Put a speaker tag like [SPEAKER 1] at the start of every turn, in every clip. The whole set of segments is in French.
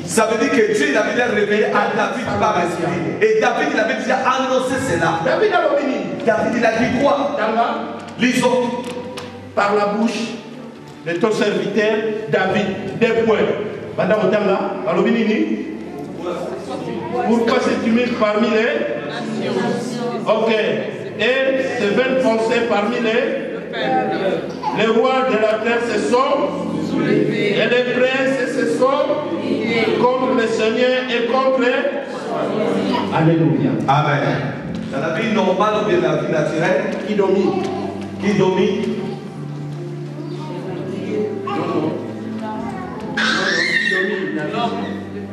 [SPEAKER 1] Ça veut dire que Dieu il avait révélé à David par esprit. Et David il avait déjà annoncé cela. David il a dit quoi? Lisons.
[SPEAKER 2] Par la bouche de ton serviteur David. Des points. Pourquoi s'est-tu mis parmi les nations? Ok. Et ces 20 pensées parmi les rois de la terre se sont soulevés. Et les princes se sont contre le Seigneur et contre les... Alléluia.
[SPEAKER 1] Amen. Dans la vie normale ou bien la vie naturelle,
[SPEAKER 2] qui domine?
[SPEAKER 1] Qui domine?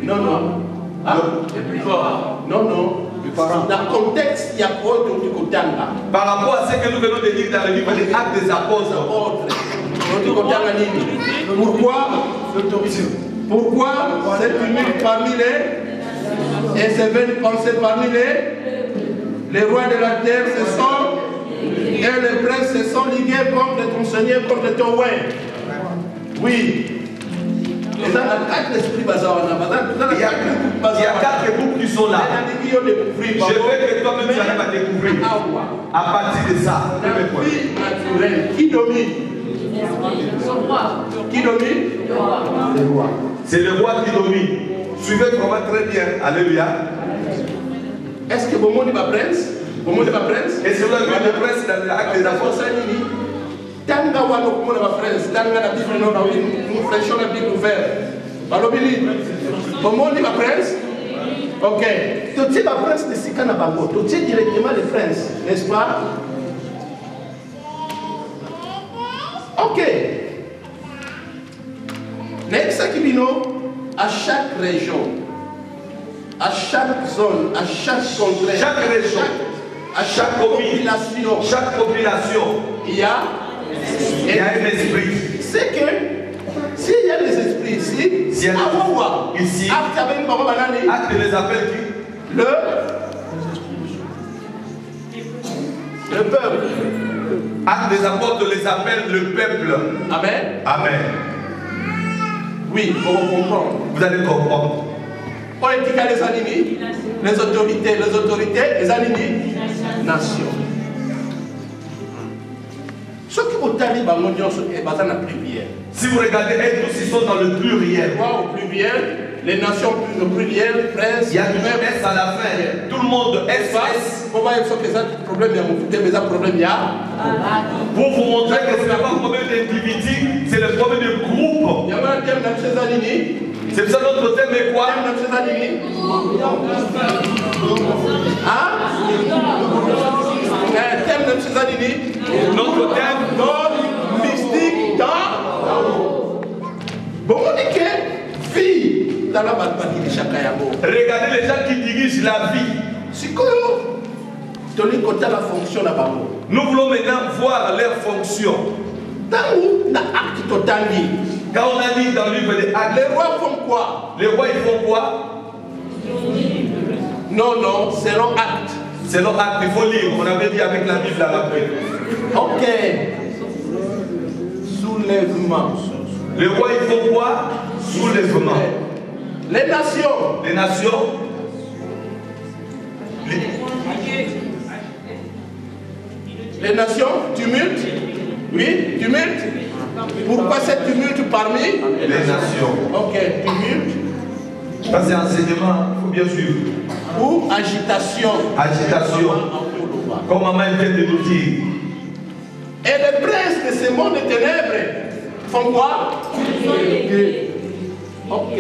[SPEAKER 2] Non. Ah, c'est plus fort. Non. Dans le contexte, il y a quoi du côté là?
[SPEAKER 1] Par rapport à ce que nous venons de dire dans le livre des Actes des Apôtres.
[SPEAKER 2] Pourquoi cette tumulte parmi les et ces 20 pensées parmi les rois de la terre se sont et les princes se sont ligués contre ton Seigneur, contre ton roi? Oui. Il y
[SPEAKER 1] a 4 groupes qui sont là. Je veux que toi-même tu arrives à découvrir. À partir de ça,
[SPEAKER 2] la vie naturelle, qui domine? Qui domine? Le roi.
[SPEAKER 1] C'est le roi qui domine. Suivez vraiment très bien. Alléluia.
[SPEAKER 2] Est-ce que vous monde va prince? Vous monde va prince?
[SPEAKER 1] Et c'est le prince dans l'acte des apôtres.
[SPEAKER 2] Tanga wa no kumona ba friends tanga na Bible no na une fraîcheur la Bible ouverte balobili comment dit ba friends? Ok, tu sais ba friends de sikana bango tu sais directement les friends, n'est-ce pas? Ok, next akibino à chaque région, à chaque zone, à chaque contrée,
[SPEAKER 1] chaque région,
[SPEAKER 2] à chaque
[SPEAKER 1] population, il y a un esprit.
[SPEAKER 2] C'est que s'il y a des esprits ici,
[SPEAKER 1] ici, acte les appelle qui?
[SPEAKER 2] Le peuple.
[SPEAKER 1] Acte des apôtres les appelle le peuple.
[SPEAKER 2] Amen.
[SPEAKER 1] Amen.
[SPEAKER 2] Oui, vous comprendre.
[SPEAKER 1] Vous allez comprendre.
[SPEAKER 2] Politique les animés, les autorités, les animés, nations. Ceux qui vont aller dans l'union est basé la pluriel.
[SPEAKER 1] Si vous regardez, tous ils sont dans le pluriel.
[SPEAKER 2] Au pluriel, les nations au pluriel, prince.
[SPEAKER 1] Il y a du même S à la fin. Tout le monde S.
[SPEAKER 2] Comment il faut que ça problème, il y a un problème, il y a.
[SPEAKER 1] Pour vous montrer que ce n'est pas un problème d'individu, c'est le problème de groupe.
[SPEAKER 2] Il y a un thème dans ces animés.
[SPEAKER 1] C'est ça notre thème est quoi?
[SPEAKER 2] Thème dans ces animés. Hein? Thème de ces animés.
[SPEAKER 1] Notre thème
[SPEAKER 2] non mystique dans. Bon, on dit que fille dans la bataille de Chakayago.
[SPEAKER 1] Regardez les gens qui dirigent la vie.
[SPEAKER 2] C'est quoi? Tony côté la fonction là-bas.
[SPEAKER 1] Nous voulons maintenant voir leur fonction.
[SPEAKER 2] Dans où? Dans l'acte total.
[SPEAKER 1] Quand on a dit dans le livre des Actes,
[SPEAKER 2] les rois font quoi?
[SPEAKER 1] Les rois ils font quoi?
[SPEAKER 2] Non, c'est leur acte.
[SPEAKER 1] C'est leur acte, il faut lire. On avait dit avec la Bible à la fin.
[SPEAKER 2] Ok. Soulèvement.
[SPEAKER 1] Les rois ils font quoi? Soulèvement.
[SPEAKER 2] Les nations.
[SPEAKER 1] Les nations.
[SPEAKER 2] Les nations, tumulte. Oui, tumulte. Pourquoi cette tumulte parmi
[SPEAKER 1] les nations?
[SPEAKER 2] Ok, tumulte.
[SPEAKER 1] Ça c'est enseignement, il faut bien suivre.
[SPEAKER 2] Ou agitation.
[SPEAKER 1] Agitation. Comme maman vient de nous dire.
[SPEAKER 2] Et les princes de ce monde de ténèbres font quoi? Ok.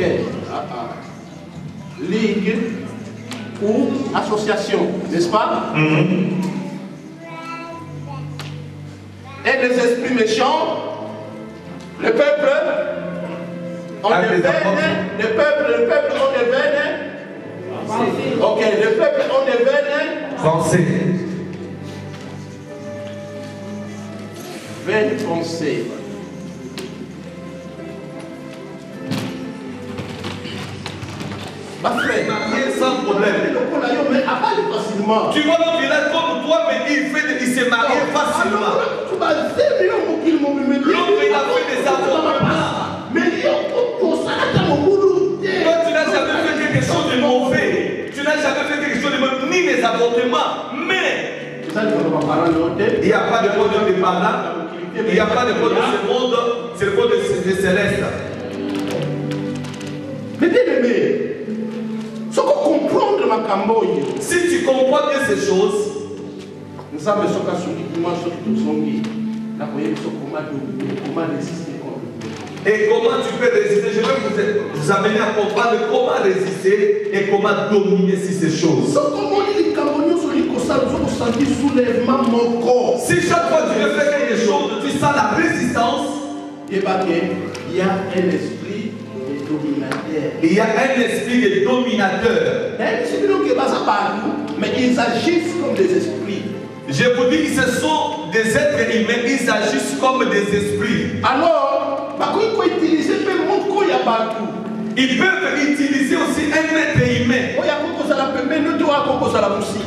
[SPEAKER 2] Ligue ou association, n'est-ce pas? Et les esprits méchants, le peuple, on est véné, le peuple, on est véné. Ok, le peuple, on est véné.
[SPEAKER 1] Pensez.
[SPEAKER 2] Vaine pensée. Ma frère,
[SPEAKER 1] sans problème.
[SPEAKER 2] Mais avale facilement.
[SPEAKER 1] Tu vois le village comme toi, mais il s'est marié facilement. L'autre il a fait des enfants.
[SPEAKER 2] Mais toi tu n'as
[SPEAKER 1] de mauvais. Tu n'as jamais fait quelque chose de mauvais, ni des avortements. Mais il n'y a pas de bonheur de parlant. Il n'y a pas de bonheur de ce monde. C'est le bonheur de céleste.
[SPEAKER 2] Mais bien aimé, si
[SPEAKER 1] tu comprends bien ces choses, et comment tu peux résister, je vais vous amener à comprendre comment résister et comment dominer sur ces choses. Si chaque fois tu veux faire quelque chose, tu sens la résistance, il y a un esprit de dominateur. Il y a un esprit de dominateur. Mais ils agissent comme des esprits. Je vous dis, ce sont des êtres humains, ils agissent comme des esprits. Alors, ils peuvent utiliser aussi un être humain.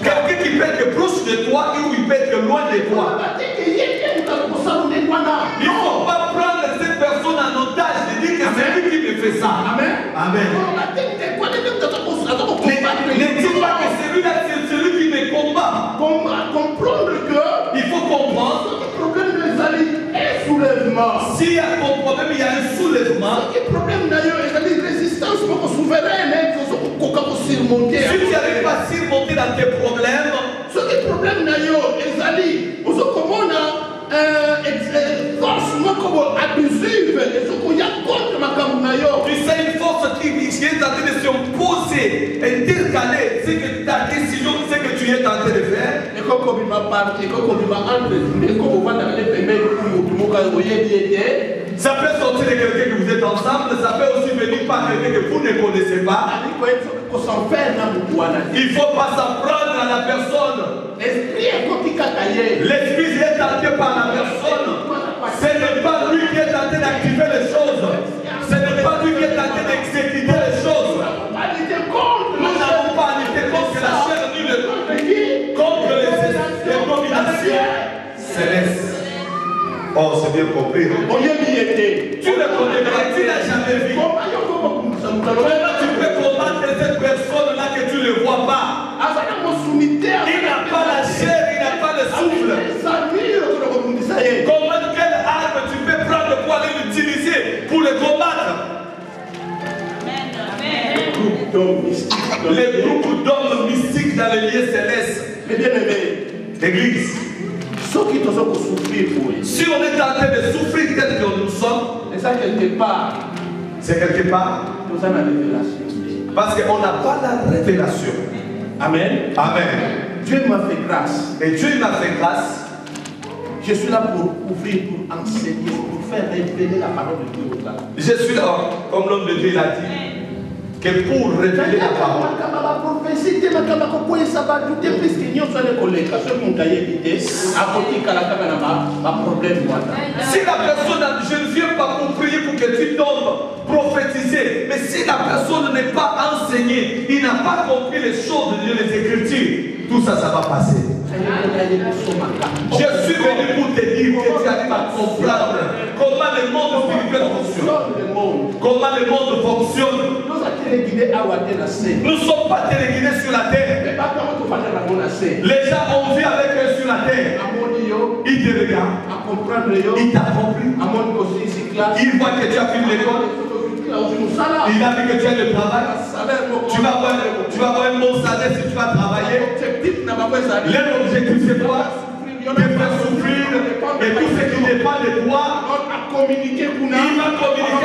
[SPEAKER 1] Quelqu'un qui peut être proche de toi ou il peut être loin de toi. Il ne faut pas prendre cette personne en otage et dire que c'est lui qui me fait ça. Amen. Amen. Ne dis pas que celui-là, c'est celui qui me combat. Comprendre que il faut comprendre. S'il y a un problème, il y a un soulèvement. Si tu n'arrives pas à surmonter dans tes problèmes, tu sais une force qui est en train de s'imposer, intercaler ce que ta décision, ce que tu es en train de faire. Ça peut sortir de quelqu'un que vous êtes ensemble, ça peut aussi venir par quelqu'un que vous ne connaissez pas. Il ne faut pas s'en prendre à la personne. L'esprit est tenté par la personne. Ce n'est pas lui qui est tenté d'activer les choses. Ce n'est pas lui qui est tenté d'exécuter les choses. Nous n'avons pas lutter contre la chair ni contre les dominations célestes. Oh, c'est bien compris. Tu le connais pas, tu n'as jamais vu. Comment tu peux combattre cette personne-là que tu ne vois pas? Il n'a pas la chair, il n'a pas le souffle. Comment, quelle arme tu peux prendre pour aller l'utiliser pour le combattre? Les groupes d'hommes mystiques dans les lieux célestes. Mais bien aimé, Église. Si on est en train de souffrir tel que nous sommes, c'est quelque part. Parce qu'on n'a pas la révélation. Amen. Amen. Dieu m'a fait grâce. Et Dieu m'a fait grâce. Je suis là pour ouvrir, pour enseigner, pour faire révéler la parole de Dieu. Je suis là, comme l'homme de Dieu l'a dit, que pour révéler la parole. Si la personne, je ne viens pas pour prier pour que tu tombes, prophétiser, mais si la personne n'est pas enseignée, il n'a pas compris les choses de Dieu, les Écritures, tout ça, ça va passer. Je suis venu pour te dire que tu arrives à comprendre comment le monde spirituel fonctionne. Comment le monde fonctionne. Nous ne sommes pas téléguidés sur la terre. Les gens ont vu avec eux sur la terre. Ils te regardent. Ils t'ont compris. Ils voient que tu as fini l'école. Il a vu que tu as le travail. Tu vas avoir un bon salaire si tu vas travailler. L'objectif c'est quoi? De faire souffrir. Et tout ce qui dépend de toi, il va communiquer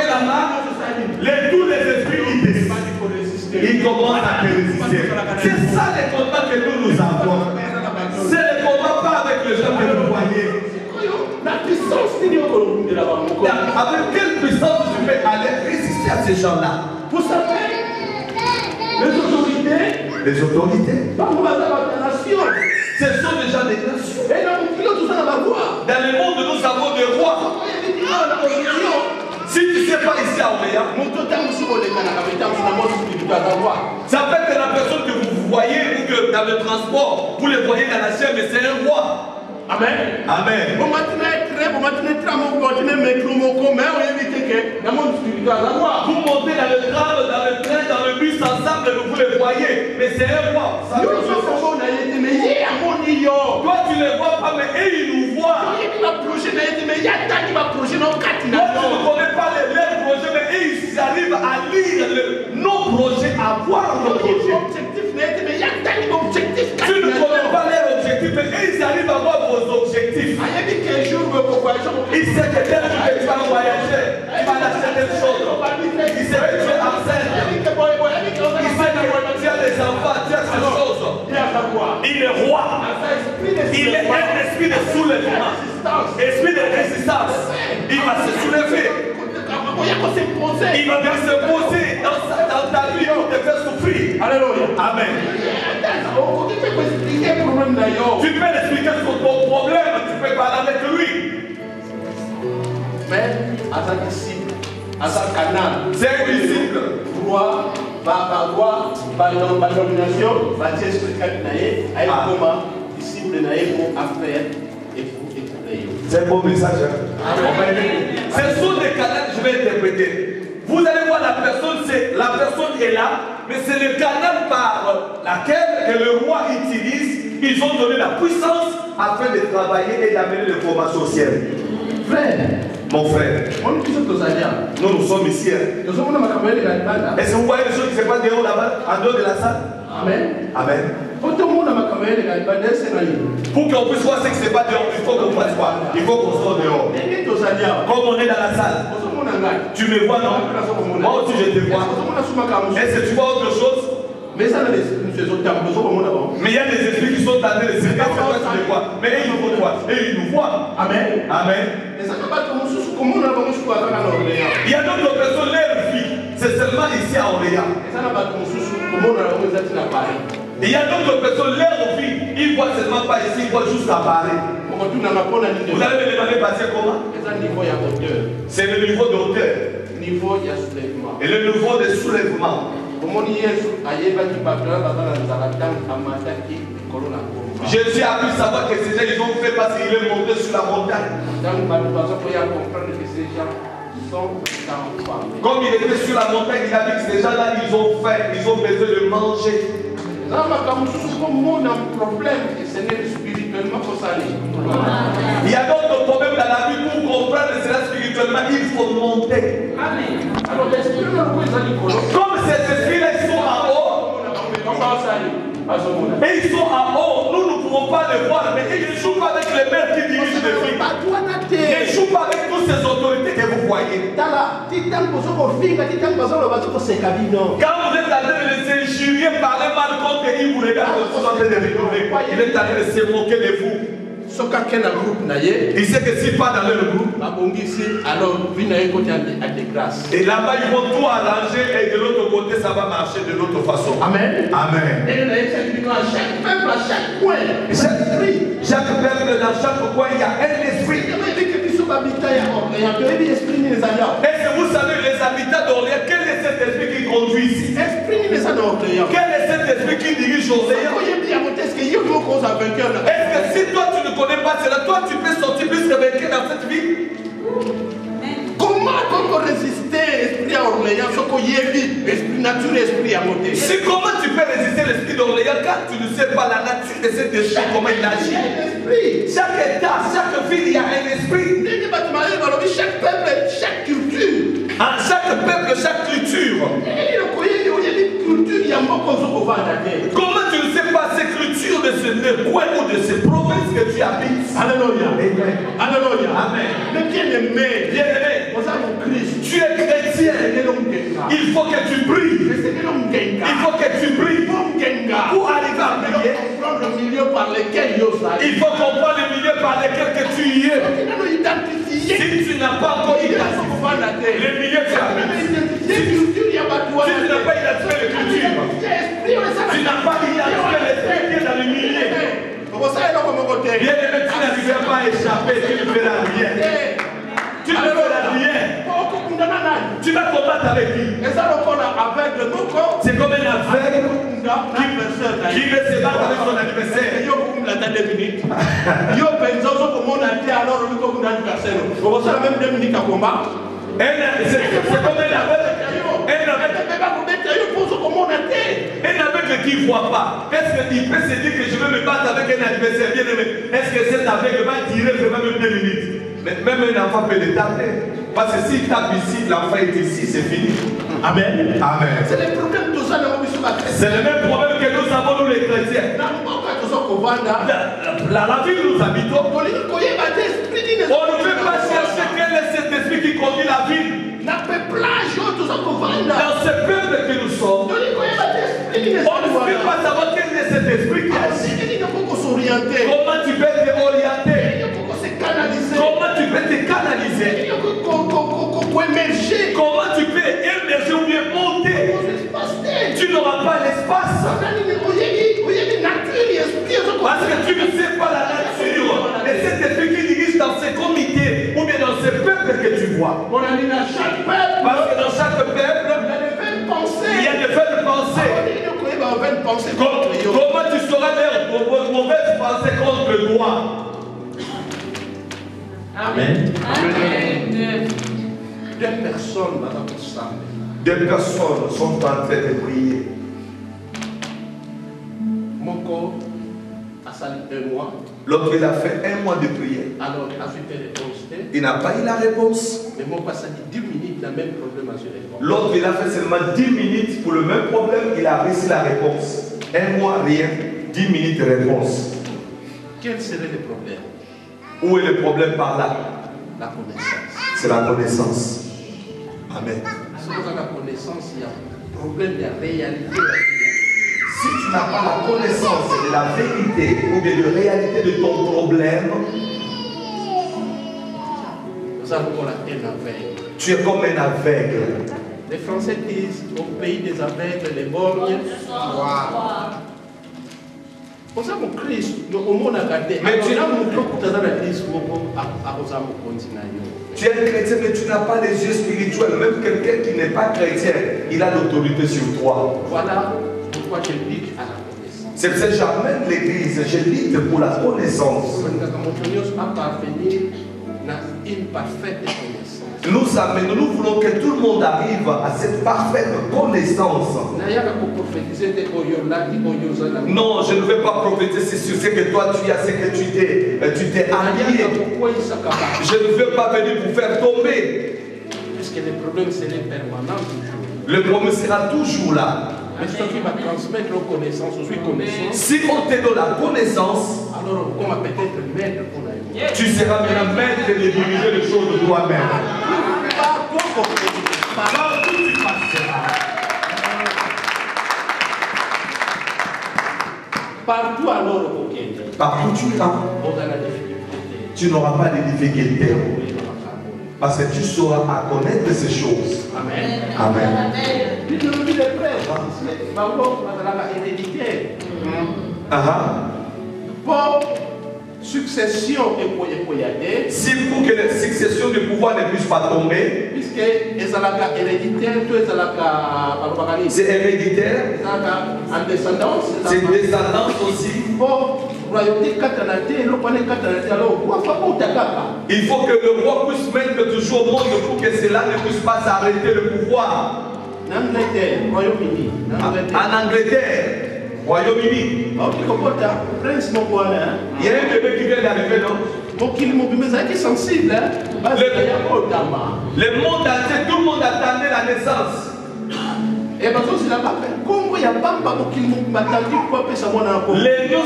[SPEAKER 1] là-bas. Tous les esprits, ils commencent à te résister. C'est ça le combat que nous avons. C'est le combat pas avec les gens que vous voyez. La puissance, avec quelle puissance tu peux aller résister à ces gens-là? Vous savez, les autorités, ce sont déjà des nations. Dans le monde, nous avons des rois. Si tu ne sais pas ici à Oméa, ça peut être la personne que vous voyez ou que dans le transport, vous le voyez dans la chair, mais c'est un roi. Amen. Amen. Vous montez dans le tram, dans le train, dans le bus ensemble, vous voulez pas. Toi, tu ne les vois pas, mais eux, ils nous voient. Toi, tu ne connais pas leurs projets, mais eux, ils arrivent à lire nos projets, à voir nos projets. Tu ne connais pas leurs objectifs, mais eux, ils arrivent à voir vos objectifs. Il sait que dès que tu vas voyager, tu vas acheter des choses. Il sait que tu es absent. Il sait que tu as des enfants, tu as ces choses. Il est roi. Il est un esprit de soulèvement. Esprit de résistance. Il va se soulever. Il va venir se poser dans ta vie pour te faire souffrir. Alléluia. Amen. Tu peux l'expliquer sur ton problème, tu peux parler avec lui.
[SPEAKER 2] Mais à sa disciple, à sa canal,
[SPEAKER 1] c'est un disciple.
[SPEAKER 2] Droit, par domination, va t'expliquer à comment disciple naïe pour affaire et pour écouter.
[SPEAKER 1] C'est un beau message. Ce sont des canaux que je vais interpréter. Vous allez voir la personne est là, mais c'est le canal par laquelle que le roi utilise. Ils ont donné la puissance afin de travailler et d'amener l'information au ciel.
[SPEAKER 2] Frère,
[SPEAKER 1] mon frère, nous sommes ici. Est-ce que vous voyez les choses qui se passent dehors là-bas, en dehors de la salle?
[SPEAKER 2] Amen.
[SPEAKER 1] Amen. Pour qu'on puisse voir ce qui se passe dehors, il faut qu'on fasse quoi? Il faut qu'on sorte dehors. Comme on est dans la salle. Tu me vois, non? Moi aussi je te vois. Est-ce que tu vois autre chose? Mais il y a des esprits qui sont en train de se faire. Mais ils nous voient. Et ils nous voient. Amen. Amen. Il y a d'autres personnes, leur vie, c'est seulement ici à Orléans. Il y a d'autres personnes, leur vie, ils ne voient seulement pas ici, ils voient juste à Paris. Vous allez me demander passer comment? C'est le niveau de hauteur. Et le niveau de soulèvement. Jésus a pu savoir que ces gens, ils ont fait parce qu'il est monté sur la montagne. Comme il était sur la montagne, il a vu que ces gens-là, ils ont faim, ils ont besoin de manger. Il y a d'autres problèmes dans la vie pour comprendre cela spirituellement, il faut monter. Amen. Comme ces esprits-là, ils sont en haut. Et ils sont en haut, nous ne pouvons pas les voir, mais ils ne jouent pas avec les maires qui dirigent les vies. Ils ne jouent pas avec toutes ces autorités que vous voyez. Quand vous êtes en train de les injurier, parler mal contre eux, ils vous regardent, vous êtes en train de rigoler. Il est en train de se moquer de vous. Il sait que si pas dans leur groupe, et là-bas ils vont tout arranger et de l'autre côté ça va marcher de l'autre façon. Amen. Amen. Chaque peuple dans chaque coin il y a un esprit. Est-ce que vous savez les habitants d'Orléans, quel est cet esprit qui conduit ici? Quel est cet esprit qui dirige Orléans? Est-ce que si toi tu ne connais pas cela, toi tu peux sortir plus que vainqueur dans cette vie? Comment résister l'esprit à Orléans? Esprit nature et esprit à monter. Comment tu peux résister l'esprit d'Orléans quand tu ne sais pas la nature de cet esprit, comment il agit? Chaque état, chaque ville, il y a un esprit. Chaque peuple, chaque culture. Chaque peuple, chaque culture. Comment tu ne sais pas ces cultures de ce coin ou de ces provinces que tu habites? Alléluia. Alléluia. Amen. Mais bien-aimé, tu es chrétien. Il faut que tu pries. Il faut que tu pries pour arriver à prier. Il faut comprendre le milieu par lequel que tu y es. Si tu n'as pas encore identifié le milieu que tu habites, si tu n'as pas identifié le culture, tu n'as pas identifié l'esprit qui est dans le milieu. Bien aimé, tu n'arriveras pas à échapper, tu ne feras rien. Tu ne feras rien. Tu vas combattre avec lui. C'est comme un aveugle qui veut se battre avec son adversaire. C'est comme un aveugle qui qu'il ne voit pas? Est-ce qu'il peut se dire que je vais me battre avec un adversaire bien aimé? Est-ce que cet aveugle va tirer vraiment 2 minutes? Mais même un enfant peut le taper. Parce que s'il tape ici, l'enfant est ici, c'est fini. Amen. Amen.
[SPEAKER 2] C'est le problème de ça,
[SPEAKER 1] c'est le même problème que nous avons, nous les chrétiens. La ville où nous habitons, on ne peut pas chercher quel est cet esprit qui conduit la ville. Dans ce peuple que nous sommes, on ne peut pas savoir quel est cet esprit qui agit. Comment tu peux te orienter? Comment tu peux te canaliser? Comment tu peux émerger ou bien monter? Tu n'auras pas l'espace. Parce que tu ne sais pas la nature. Et cet esprit qui dirige dans ces comités ou bien dans ces peuples que tu vois. Parce que dans chaque peuple, il y a des faits de pensée. Comment tu sauras leurs mauvaises pensées contre toi? Amen. Amen. Deux personnes sont en train de prier.
[SPEAKER 2] Mon corps a sali 1 mois.
[SPEAKER 1] L'autre, il a fait 1 mois de prière.
[SPEAKER 2] Alors,
[SPEAKER 1] il n'a pas eu la réponse.
[SPEAKER 2] Mais mon corps a sali 10 minutes, le même problème à gérer.
[SPEAKER 1] L'autre, il a fait seulement 10 minutes pour le même problème. Il a reçu la réponse. 1 mois, rien. 10 minutes de réponse.
[SPEAKER 2] Quel serait le problème?
[SPEAKER 1] Où est le problème par là?
[SPEAKER 2] La connaissance.
[SPEAKER 1] C'est la connaissance. Amen.
[SPEAKER 2] Si vous avez la connaissance, il y a un problème de réalité.
[SPEAKER 1] Si tu n'as pas la connaissance de la vérité ou bien de réalité de ton problème,
[SPEAKER 2] nous avons un aveugle.
[SPEAKER 1] Tu es comme un aveugle.
[SPEAKER 2] Les Français disent au pays des aveugles, les borgnes. Pour ça, mon Christ, au monde a gardé. Mais tu as mon tu es
[SPEAKER 1] chrétien, mais tu n'as pas les yeux spirituels. Même quelqu'un qui n'est pas chrétien, il a l'autorité sur toi.
[SPEAKER 2] Voilà pourquoi je lutte à la connaissance.
[SPEAKER 1] C'est pour ça que j'amène l'église, je lutte pour la connaissance.
[SPEAKER 2] Une parfaite connaissance.
[SPEAKER 1] Nous voulons que tout le monde arrive à cette parfaite connaissance. Non, je ne vais pas prophétiser sur ce que toi tu as, ce que tu t'es allié. Je ne veux pas venir pour faire tomber.
[SPEAKER 2] Puisque le problème c'est permanent toujours.
[SPEAKER 1] Le problème sera toujours là.
[SPEAKER 2] Mais ce qui va transmettre aux connaissances,
[SPEAKER 1] si on te donne la connaissance,
[SPEAKER 2] alors on va peut-être maître pour la vie.
[SPEAKER 1] Tu seras maintenant maître de diriger les choses de toi-même. Partout tu passeras.
[SPEAKER 2] Partout alors,
[SPEAKER 1] partout tu iras. Tu n'auras pas de difficultés. Parce que tu sauras à connaître ces choses.
[SPEAKER 2] Amen.
[SPEAKER 1] Amen.
[SPEAKER 2] Pour succession et
[SPEAKER 1] si pour que la succession du pouvoir ne puisse pas tomber,
[SPEAKER 2] puisque c'est
[SPEAKER 1] héréditaire,
[SPEAKER 2] en descendance,
[SPEAKER 1] c'est descendance aussi. Il faut que le roi puisse mettre toujours au monde pour que cela ne puisse pas s'arrêter le pouvoir. En Angleterre, Royaume-Uni, il y a un bébé qui vient d'arriver, non?
[SPEAKER 2] sensible.
[SPEAKER 1] Le monde entier, tout le monde attendait la naissance.
[SPEAKER 2] Et non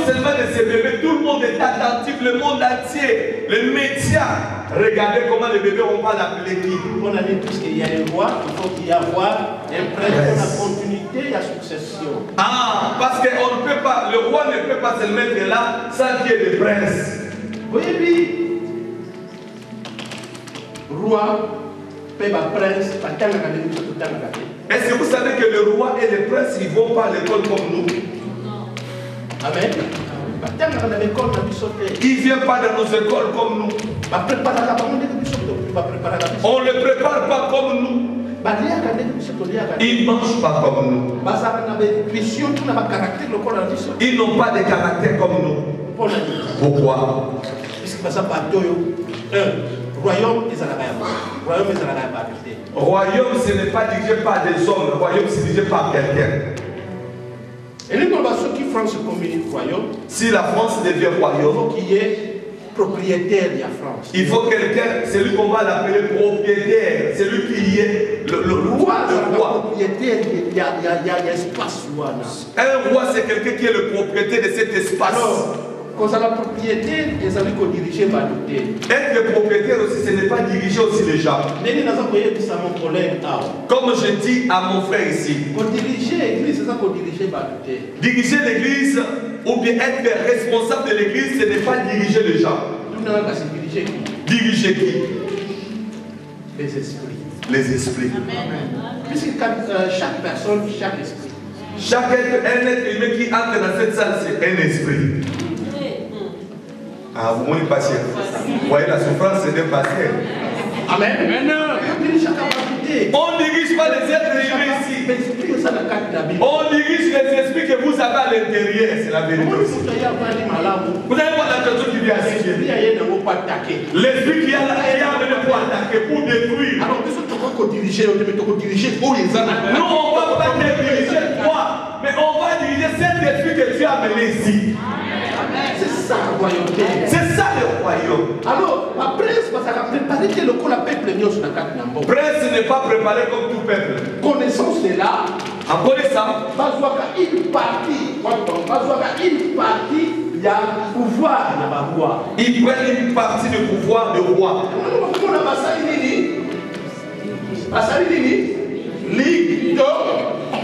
[SPEAKER 2] seulement
[SPEAKER 1] de ces bébés, tout le monde est attentif, le monde entier, les médias. Regardez comment les bébés on va l'appeler qui.
[SPEAKER 2] On a dit puisqu'il y a un roi, il faut qu'il y ait un prêtre pour la continuité et la succession.
[SPEAKER 1] Ah, parce que on ne peut pas, le roi ne peut pas se mettre là sans qu'il y ait des princes.
[SPEAKER 2] Oui, roi, peuple prince,
[SPEAKER 1] est-ce que vous savez que le roi et les princes ils vont pas à l'école comme nous?
[SPEAKER 2] Amen.
[SPEAKER 1] Ils ne viennent pas dans nos écoles comme nous. On ne les prépare pas comme nous. Ils ne mangent pas comme nous. Ils n'ont pas de caractère comme nous. Pourquoi?
[SPEAKER 2] Royaume,
[SPEAKER 1] ce n'est pas dirigé par des hommes. Le royaume, c'est dirigé par quelqu'un. Si la France devient royaume, il faut quelqu'un, c'est lui qu'on va l'appeler propriétaire, c'est lui qui est le roi. Un roi, c'est quelqu'un qui est le propriétaire de cet espace.
[SPEAKER 2] Quand la propriétaire, ils allaient diriger ma
[SPEAKER 1] être le propriétaire aussi, ce n'est pas diriger aussi les gens. Comme je dis à mon frère ici, diriger l'église ou bien être responsable de l'église, ce n'est pas diriger les gens. Diriger qui?
[SPEAKER 2] Les esprits.
[SPEAKER 1] Les esprits.
[SPEAKER 2] Puisque chaque personne, chaque esprit.
[SPEAKER 1] Chaque être humain qui entre dans cette salle, c'est un esprit. Ah, vous voyez patient. Vous voyez la souffrance, c'est d'un patient.
[SPEAKER 2] Amen.
[SPEAKER 1] On ne dirige pas les êtres humains ici. On dirige les esprits que vous avez à l'intérieur. C'est la vérité aussi. Vous allez voir la personne qui vient ici. L'esprit qui a amené pour attaquer, pour détruire.
[SPEAKER 2] Alors, nous,
[SPEAKER 1] on ne va pas diriger toi, mais on va diriger cet esprit que tu as amené ici.
[SPEAKER 2] C'est ça le royauté.
[SPEAKER 1] C'est ça le royaume.
[SPEAKER 2] Alors, la presse, parce qu'elle a préparé que le peuple sur la carte d'Ambo.
[SPEAKER 1] Presse n'est pas préparé comme tout peuple.
[SPEAKER 2] Connaissance est là.
[SPEAKER 1] En connaissant,
[SPEAKER 2] une partie, il y a pouvoir dans la roi.
[SPEAKER 1] Ils prennent une partie du pouvoir de roi.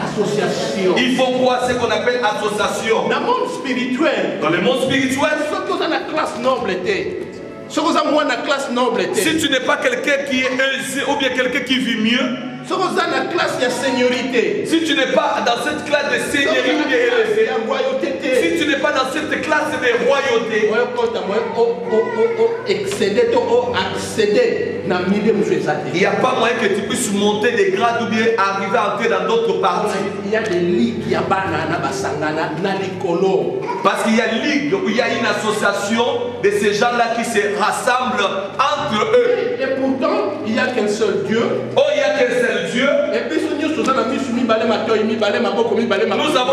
[SPEAKER 2] Association.
[SPEAKER 1] Il faut voir ce qu'on appelle association.
[SPEAKER 2] Dans le monde spirituel.
[SPEAKER 1] Dans le monde spirituel,
[SPEAKER 2] la classe noble était.
[SPEAKER 1] Si tu n'es pas quelqu'un qui est aisé ou bien quelqu'un qui vit mieux, si tu n'es pas dans cette classe de seigneurie ou de élevé, si tu n'es pas dans cette classe de royauté, il n'y a pas moyen que tu puisses monter des grades ou bien arriver à entrer dans d'autres parties.
[SPEAKER 2] Il y a des ligues,
[SPEAKER 1] parce qu'il y a une ligue où il y a une association de ces gens-là qui se rassemblent entre eux.
[SPEAKER 2] Et pourtant, il n'y a qu'un seul Dieu.
[SPEAKER 1] Oh, il n'y a qu'un seul Dieu.
[SPEAKER 2] Et puis, nous avons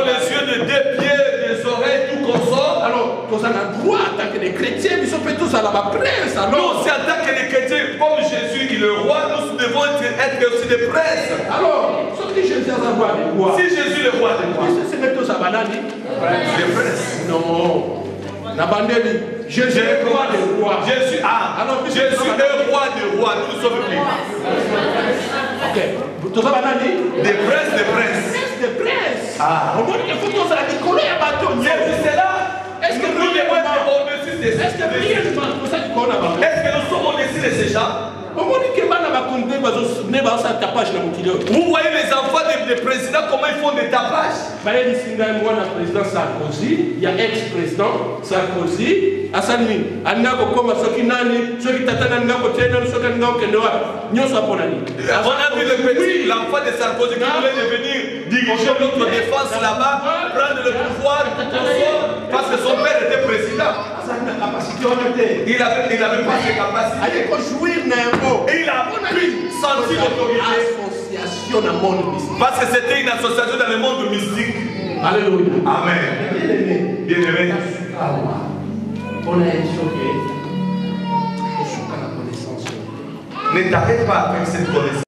[SPEAKER 1] les yeux de 2 pieds, des oreilles, tout comme ça.
[SPEAKER 2] Alors, nous avons le droit en tant que des chrétiens, nous sommes tous à la presse.
[SPEAKER 1] Nous, c'est en tant que des chrétiens, comme Jésus est le roi, nous devons être aussi des princes.
[SPEAKER 2] Alors, si Jésus est le roi des rois,
[SPEAKER 1] si Jésus est le roi des rois,
[SPEAKER 2] c'est tous à banani.
[SPEAKER 1] Les princes.
[SPEAKER 2] Non. Jésus est le roi des rois.
[SPEAKER 1] Jésus, alors Jésus est le roi des rois. Nous sommes qui?
[SPEAKER 2] Ok. Des
[SPEAKER 1] princes, des princes.
[SPEAKER 2] Des princes. Au moins, il faut tous à la Nicolas et à Baton.
[SPEAKER 1] C'est là. Est-ce que nous devons être au-dessus de ces gens? Est-ce que nous sommes au-dessus de ces gens?
[SPEAKER 2] Vous voyez
[SPEAKER 1] les enfants des présidents, comment ils font des tapages?
[SPEAKER 2] Il y a président Sarkozy, il y a ex-président Sarkozy. On a vu
[SPEAKER 1] l'enfant de Sarkozy qui voulait devenir diriger notre défense là-bas, prendre le pouvoir, parce que son père était président. Il n'avait pas ses capacités. Et il a pu sentir l'autorité. Parce que c'était une association dans le monde mystique.
[SPEAKER 2] Alléluia.
[SPEAKER 1] Amen. Bien-aimé.
[SPEAKER 2] On a échoué.
[SPEAKER 1] Ne t'arrête pas avec cette connaissance.